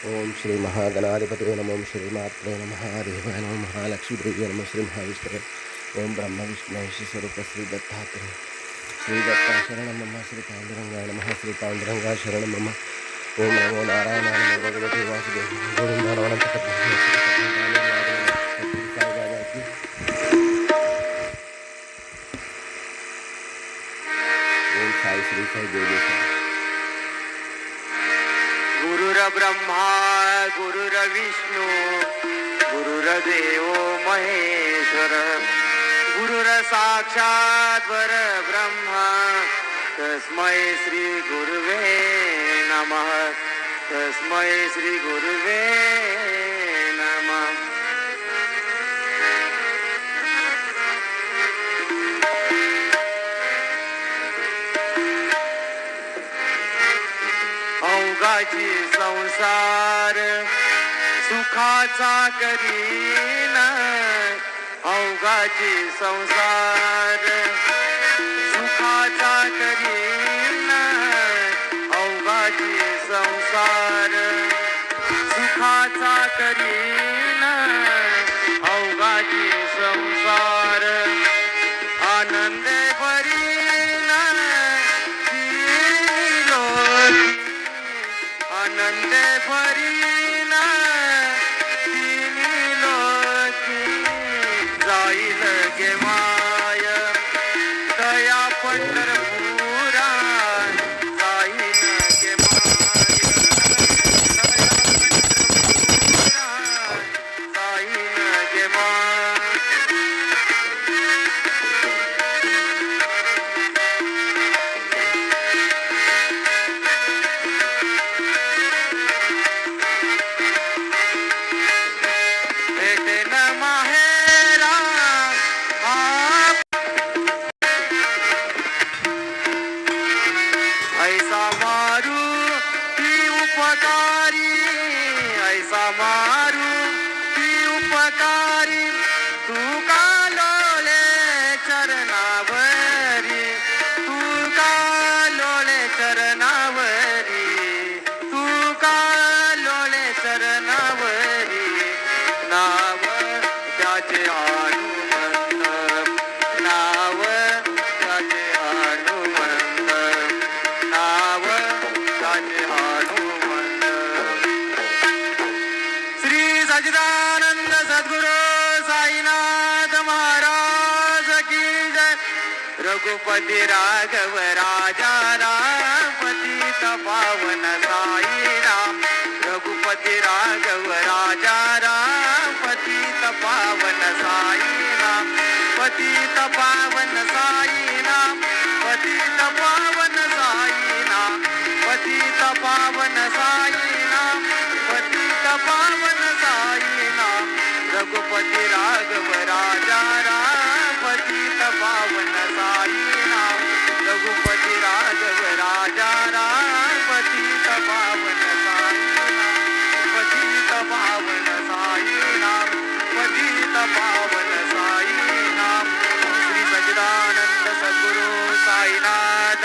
ओम श्री महागणाधिपते नमः। ओम श्री मात्रे नमः। देवाय नमः। महालक्ष्मीदेवी नमः। श्री महाविष्णवे ओम ब्रह्म विष्णु स्वरूप श्री दत्तात्रेय श्री दत्ता शरणं मम। श्री पांडुरंगाय नमः। श्री पांडुरंगा शरणं मम। ओम नमो नारायणाय नमो भगवते वासुदेवाय गोविंदानंद ओम साई श्री साई जय जय साई। गुरुर्ब्रह्मा गुरुर्विष्णू गुरुर्देव महेश्वर गुरुर्साक्षात् परब्रह्मा तस्मै श्री गुरुवे नमः। तस्मै श्री गुरुवे नमः। अवघाची संसार सुखाचा करीन। अवघाची संसार सुखाचा करीन। अवघाची संसार सुखाचा करीन। अवघाची संसार आनंद भरीन। आनंद भरीना तिन्ही लोकी जाईल गे माय तया पंढरपुरा जाईल गे माय तया पंढरपुरा जाईल गे माय। ऐसा मारू ती उपकारी। ऐसा मारू ती उपकारी तू का लोळे चरणावरी। तू का लोळे चरणावरी। तू का लोळे चरणावरी। नाव त्याचे हनुमंत। नाव त्याचे हनुमंत। नाव त्याचे हनुमंत। श्री सच्चिदानंद सद्गुरु साईनाथ महाराज की जय। रघुपती राघव राजा राम पतित पावन साई राम। रघुपती राघव राजा राम पतित पावन साई राम। पतित पावन साई राम। पतित पावन साई राम। पतित पावन साई राम। पतित पावन साई राम। रघुपती राघव राजा राम पतित पावन साई राम। रघुपती राघव राजा राम पतित पावन साई राम। पतित पावन साई राम। पतित पावन साई राम। श्री सच्चिदानंद सद्गुरु साईनाथ